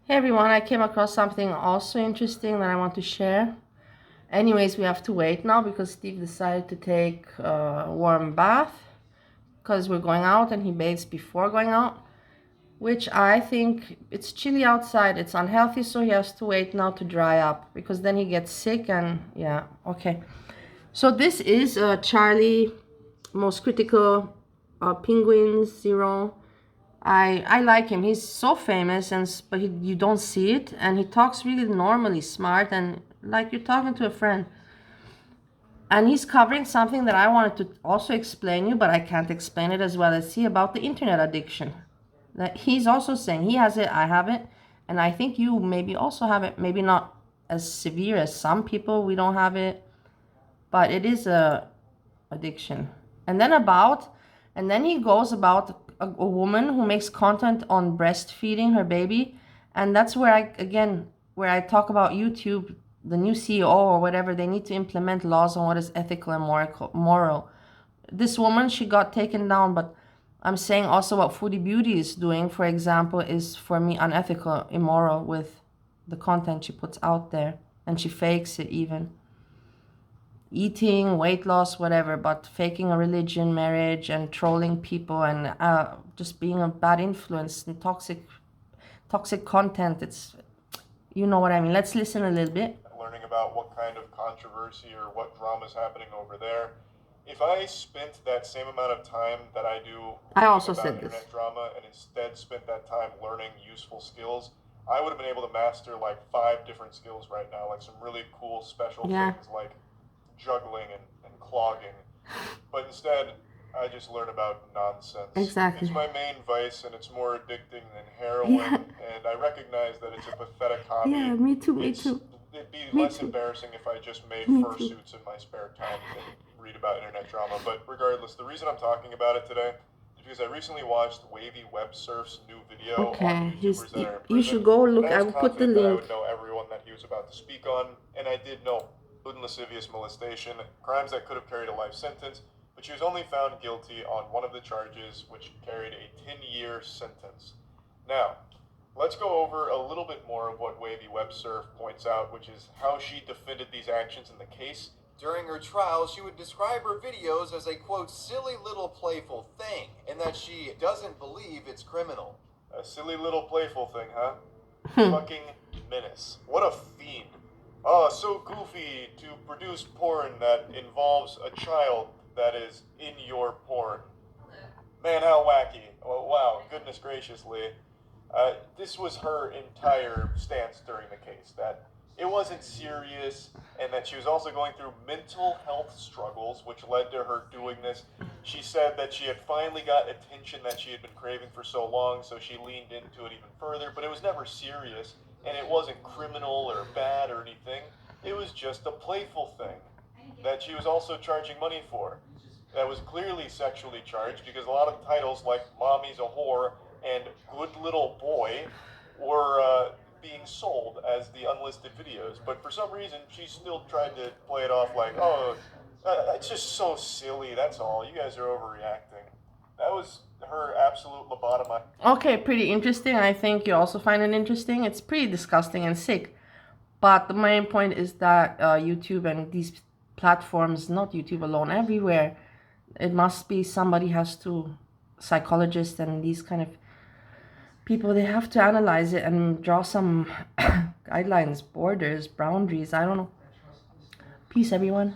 Hey everyone, I came across something also interesting that I want to share. Anyways, we have to wait now because Steve decided to take a warm bath because we're going out and he bathes before going out, which I think it's chilly outside. It's unhealthy, so he has to wait now to dry up because then he gets sick and yeah, okay. So this is Charlie, most critical Penguins 0. I like him. He's so famous, but you don't see it, and he talks really normally, smart, and like you're talking to a friend. And he's covering something that I wanted to also explain you, but I can't explain it as well as he about the internet addiction. That he's also saying he has it, I have it, and I think you maybe also have it. Maybe not as severe as some people. We don't have it, but it is a addiction. And then he goes about a woman who makes content on breastfeeding her baby, and that's where I talk about YouTube, the new CEO or whatever. They need to implement laws on what is ethical and moral. This woman, she got taken down, but I'm saying also what Foodie Beauty is doing, for example, is for me unethical, immoral with the content she puts out there, and she fakes it even eating, weight loss, whatever, but faking a religion, marriage, and trolling people, and just being a bad influence and toxic content. It's, you know what I mean. Let's listen a little bit. Learning about what kind of controversy or what drama is happening over there. If I spent that same amount of time that I do I also about said internet this. drama and instead spent that time learning useful skills, I would have been able to master like 5 different skills right now, like some really cool special Yeah. things like juggling and clogging. But instead, I just learn about nonsense. Exactly. It's my main vice, and it's more addicting than heroin. Yeah. And I recognize that it's a pathetic hobby. Yeah. Me too. Me too. It'd be Me less too. embarrassing if I just made Me too. fursuits in my spare time than read about internet drama. But regardless, the reason I'm talking about it today is because I recently watched Wavy Web Surf's new video on Okay. YouTubers that are in You prison. should go And look. I I was will put the confident that I link. would know everyone that he was about to speak on, and I did know. Including lascivious molestation, crimes that could have carried a life sentence, but she was only found guilty on one of the charges, which carried a 10-year sentence. Now, let's go over a little bit more of what Wavy Web Surf points out, which is how she defended these actions in the case. During her trial, she would describe her videos as a, quote, silly little playful thing, and that she doesn't believe it's criminal. A silly little playful thing, huh? Fucking menace. What a fiend. Oh, so goofy to produce porn that involves a child that is in your porn. Man, how wacky. Oh, wow, goodness graciously. This was her entire stance during the case, that it wasn't serious, and that she was also going through mental health struggles, which led to her doing this. She said that she had finally got attention that she had been craving for so long, so she leaned into it even further, but it was never serious, and it wasn't criminal or bad or anything. It was just a playful thing that she was also charging money for. That was clearly sexually charged because a lot of titles like Mommy's a Whore and Good Little Boy were being sold as the unlisted videos. But for some reason, she still tried to play it off like, oh, it's just so silly, that's all. You guys are overreacting. That was her absolute lobotomy. Okay, pretty interesting. I think you also find it interesting. It's pretty disgusting and sick. But the main point is that YouTube and these platforms, not YouTube alone, everywhere, it must be somebody has to, psychologists and these kind of people, they have to analyze it and draw some guidelines, borders, boundaries. I don't know. Peace, everyone.